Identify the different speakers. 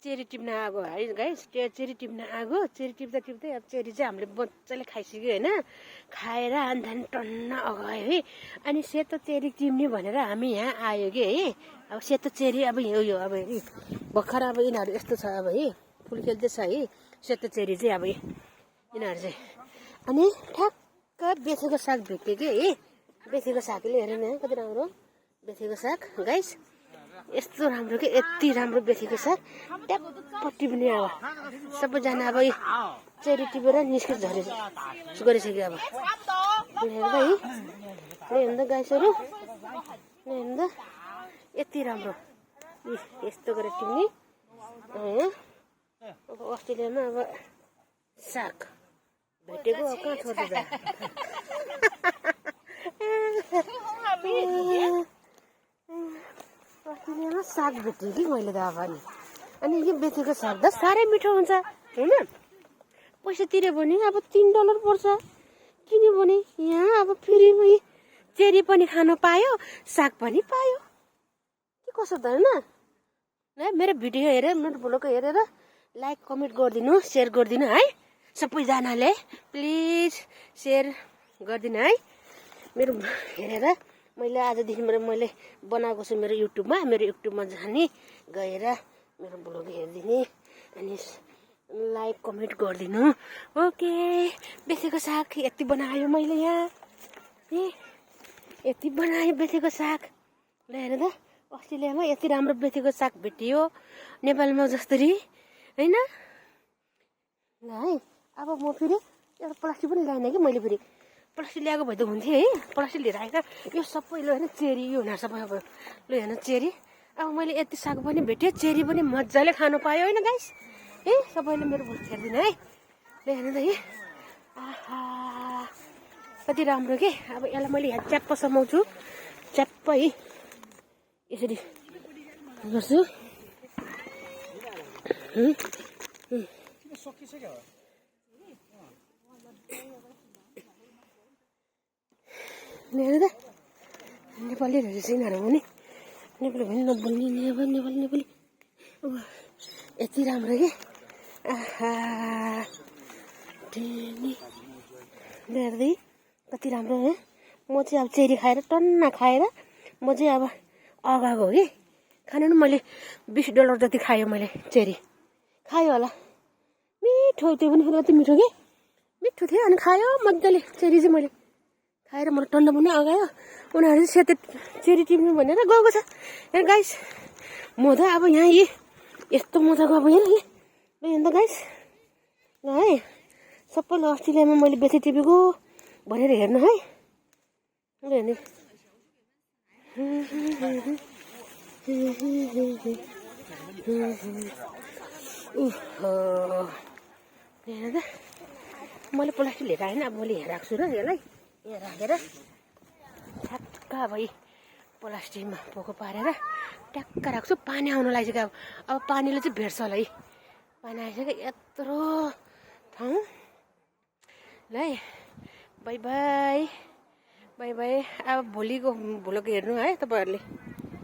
Speaker 1: Cherry टिप्न आगो है guys, cherry टिप्न आगो। चेरी टिप्दा टिप्दै अब चेरी चाहिँ हामीले मजाले खाइसक्यो होइन। खाएर अनि त्यहाँदेखि टन्न अगायो है। अनि सेतो चेरी टिप्ने भनेर हामी यहाँ आयो कि है। अब सेतो चेरी अब यो अब भर्खर अब यिनीहरू यस्तो छ अब है, फुल खेल्दैछ है सेतो चेरी चाहिँ अब यिनीहरू चाहिँ। अनि ठ्याक्क बेथेको साग भेट्यो कि है। बेथेको सागले हेरेन कति राम्रो बेथेको साग गाइस, यस्तो राम्रो कि यति राम्रो बेथेको साग। ट्यापट्टि पनि अब सबैजना अब चेरी टिपेर निस्केर झरे गरिसक्यो अब। हेर्दा है हेर्दा गाइसहरू हेर्दा यति राम्रो यस्तो गरेर टिप्ने। अब अस्ट्रेलियामा अब साग भेटेको अब कहाँ छोड्दा अस्ट्रेलियामा साग भेटेँ कि मैले त अब अनि यो बेचेको साग त साह्रै मिठो हुन्छ होइन। पैसा तिर्यो भने अब $3 पर्छ किन्यो भने। यहाँ अब फ्रीमै चेरी पनि खान पायो, साग पनि पायो, के कसो त होइन। मेरो भिडियो हेरेर मेरो ब्लग हेरेर लाइक कमेन्ट गरिदिनु, सेयर गरिदिनु है सबैजनाले। प्लिज सेयर गरिदिनु है। मेरो हेरेर मैले आजदेखि मैले बनाएको छु मेरो युट्युबमा जाने गएर मेरो ब्लग हेरिदिने अनि लाइक कमेन्ट गरिदिनु। ओके, बेचेको साग यति बनायो मैले यहाँ, यति बनायो बेचेको साग। ल हेर त अस्ट्रेलियामा यति राम्रो बेचेको साग भेटियो, नेपालमा जस्तरी होइन। ल है अब म फेरि एउटा प्लास्टिक पनि ल्याएन कि मैले, फेरि प्लास्टिक ल्याएको भए त हुन्थ्यो है। प्लास्टिक लिएर आएका यो सबै ल हेर्न चेरी, यो हुन सबै अब ल हेर्न चेरी। अब मैले यति साग पनि भेट्यो, चेरी पनि मजाले खानु पायो होइन गाइस। सबैले मेरो भोट हेरिदिनु है। ल हेर्नु त है, आहा कति राम्रो के। अब यसलाई मैले यहाँ च्याप्प समाउँछु, च्याप्प है यसरी गर्छु। हेर्नु त नेपाली रहेछ यिनीहरू पनि, नेपाली भने नबोल्ने नेपाली यति राम्रो के। आहा हेर्दै कति राम्रो है। म चाहिँ अब चेरी खाएर टन्न खाएर म चाहिँ अब अगाएको हो कि खानु नि। मैले $20 जति खायो मैले चेरी, खायो होला मिठो। त्यो पनि कति मिठो कि, मिठो थियो। अनि खायो मजाले चेरी चाहिँ मैले खाएर मलाई टन्न पनि अगायो। उनीहरू चाहिँ सेतो चेरी टिप्नु भनेर गएको छ यहाँ गाइस। म त अब यहाँ यस्तो मजाको अब यहाँ हेर्नु त गाइस। ल है सबैले अस्ट्रेलियामा मैले बेसी टिपेको भनेर हेर्नु है। ल हेर्नु हेर्नु त मैले प्लास्टिक लिएर आएन। अब मैले यहाँ राख्छु र यसलाई यहाँ राखेर ठ्याक्क अब प्लास्टिकमा पोको पारेर ट्याक्क राख्छु। पानी आउनु लागिसक्यो अब पानीले चाहिँ भेट्छ होला है। पानी आइसक्यो यत्रो ठाउँ। ल है बाई बाई बाई बाई। अब भोलिको भ्लग हेर्नु है तपाईँहरूले।